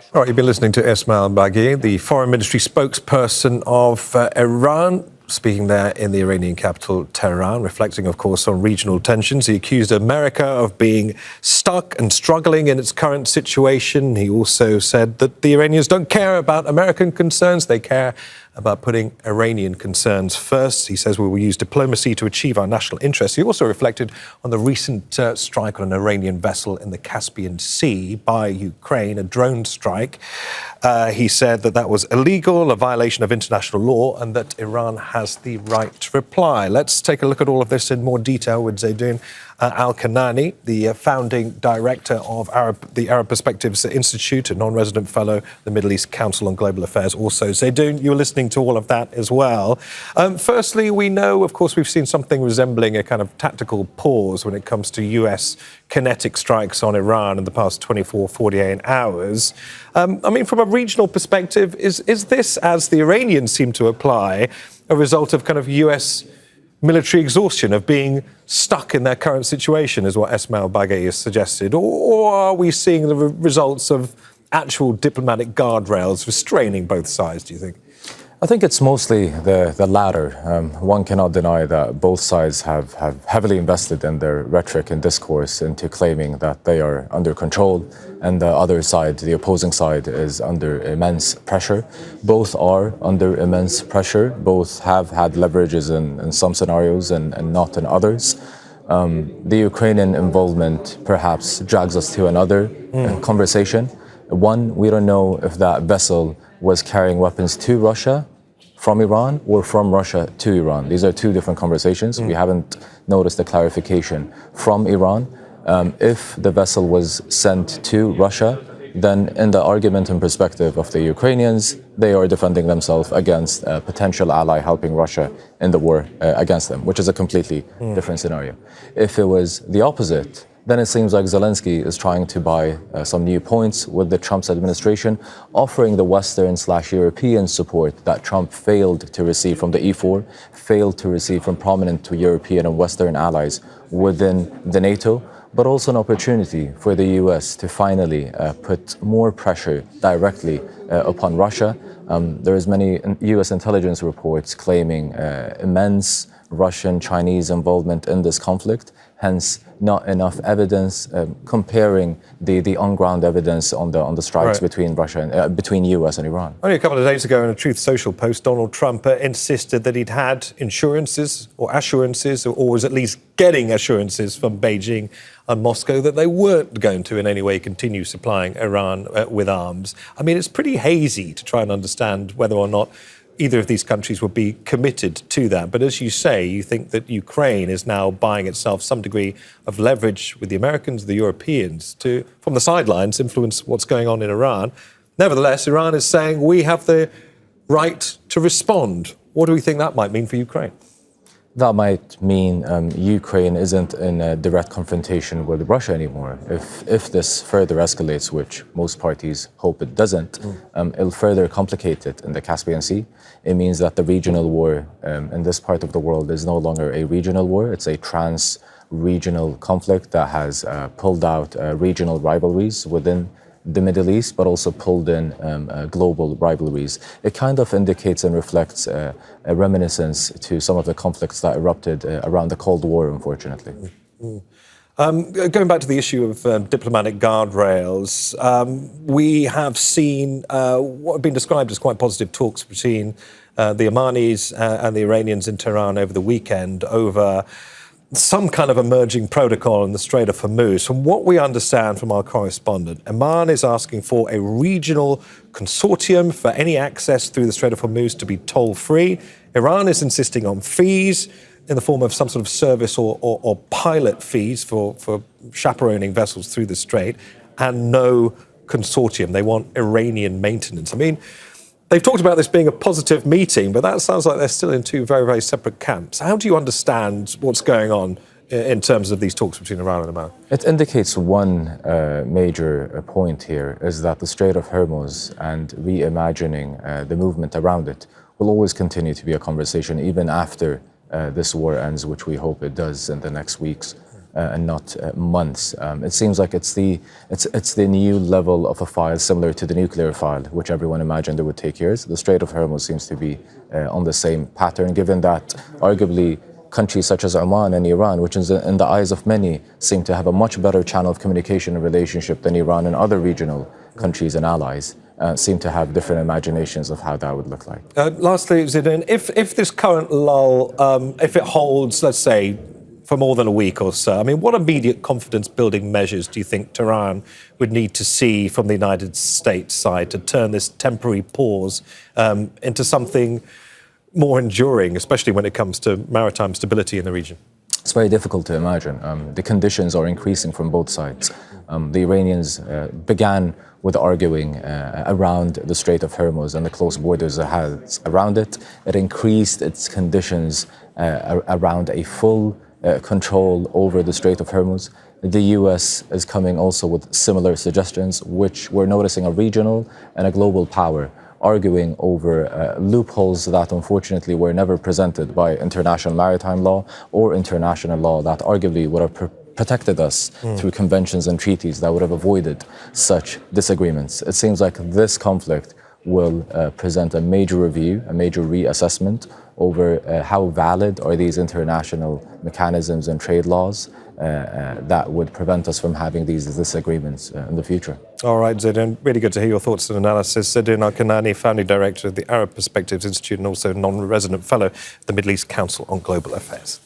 All right, you've been listening to Esmail Baghaei, the foreign ministry spokesperson of Iran, speaking there in the Iranian capital, Tehran, reflecting, of course, on regional tensions. He accused America of being stuck and struggling in its current situation. He also said that the Iranians don't care about American concerns. They care about putting Iranian concerns first. He says we will use diplomacy to achieve our national interests. He also reflected on the recent strike on an Iranian vessel in the Caspian Sea by Ukraine, a drone strike. He said that that was illegal, a violation of international law, and that Iran has the right to reply. Let's take a look at all of this in more detail with Zeidon Alkinani, the founding director of the Arab Perspectives Institute, a non-resident fellow, the Middle East Council on Global Affairs also. Zeidon, you're listening to all of that as well. Firstly, we know, of course, we've seen something resembling a kind of tactical pause when it comes to US kinetic strikes on Iran in the past 24, 48 hours. I mean, from a regional perspective, is this, as the Iranians seem to apply, a result of kind of US military exhaustion, of being stuck in their current situation, is what Esmail Baghaei has suggested? Or are we seeing the results of actual diplomatic guardrails restraining both sides, do you think? I think it's mostly the latter. One cannot deny that both sides have heavily invested in their rhetoric and discourse into claiming that they are under control, and the other side, the opposing side, is under immense pressure. Both are under immense pressure. Both have had leverages in some scenarios and not in others. The Ukrainian involvement perhaps drags us to another conversation. One, we don't know if that vessel was carrying weapons to Russia from Iran or from Russia to Iran. These are two different conversations. We haven't noticed a clarification from Iran. If the vessel was sent to Russia, then in the argument and perspective of the Ukrainians, they are defending themselves against a potential ally helping Russia in the war against them, which is a completely different scenario. If it was the opposite, then it seems like Zelensky is trying to buy some new points with the Trump's administration, offering the Western/European support that Trump failed to receive from the E4, failed to receive from prominent European and Western allies within the NATO, but also an opportunity for the US to finally put more pressure directly upon Russia. There is many US intelligence reports claiming immense Russian-Chinese involvement in this conflict, hence not enough evidence comparing the on-ground evidence on the strikes between Russia and between US and Iran. Only a couple of days ago in a Truth Social post, Donald Trump insisted that he'd had assurances, or was at least getting assurances from Beijing and Moscow that they weren't going to in any way continue supplying Iran with arms. I mean, it's pretty hazy to try and understand whether or not either of these countries would be committed to that. But as you say, you think that Ukraine is now buying itself some degree of leverage with the Americans, the Europeans, to, from the sidelines, influence what's going on in Iran. Nevertheless, Iran is saying we have the right to respond. What do we think that might mean for Ukraine? That might mean Ukraine isn't in a direct confrontation with Russia anymore. If this further escalates, which most parties hope it doesn't, it'll further complicate it in the Caspian Sea. It means that the regional war in this part of the world is no longer a regional war. It's a trans-regional conflict that has pulled out regional rivalries within the Middle East, but also pulled in global rivalries. It kind of indicates and reflects a reminiscence to some of the conflicts that erupted around the Cold War, unfortunately. Going back to the issue of diplomatic guardrails, we have seen what have been described as quite positive talks between the Omanis and the Iranians in Tehran over the weekend over some kind of emerging protocol in the Strait of Hormuz. From what we understand from our correspondent, Oman is asking for a regional consortium for any access through the Strait of Hormuz to be toll-free. Iran is insisting on fees in the form of some sort of service or pilot fees for chaperoning vessels through the strait, and no consortium. They want Iranian maintenance. I mean, they've talked about this being a positive meeting, but that sounds like they're still in two very, very separate camps. How do you understand what's going on in terms of these talks between Iran and Oman? It indicates one major point here is that the Strait of Hormuz and reimagining the movement around it will always continue to be a conversation even after this war ends, which we hope it does in the next weeks. and not months. It seems like it's the new level of a file similar to the nuclear file, which everyone imagined it would take years. The Strait of Hormuz seems to be on the same pattern, given that arguably countries such as Oman and Iran, which is in the eyes of many, seem to have a much better channel of communication and relationship than Iran and other regional countries and allies, seem to have different imaginations of how that would look like. Lastly, Zeidon, if this current lull, if it holds, let's say, for more than a week or so, I mean, what immediate confidence-building measures do you think Tehran would need to see from the United States side to turn this temporary pause into something more enduring, especially when it comes to maritime stability in the region? It's very difficult to imagine. The conditions are increasing from both sides. The Iranians began with arguing around the Strait of Hormuz and the close borders it has around it. It increased its conditions around a full control over the Strait of Hormuz. The US is coming also with similar suggestions, which we're noticing a regional and a global power arguing over loopholes that unfortunately were never presented by international maritime law or international law that arguably would have protected us through conventions and treaties that would have avoided such disagreements. It seems like this conflict will present a major review, a major reassessment over how valid are these international mechanisms and trade laws that would prevent us from having these disagreements in the future. All right, Zeidon, really good to hear your thoughts and analysis. Zeidon Alkinani, Founding Director of the Arab Perspectives Institute and also non-resident fellow at the Middle East Council on Global Affairs.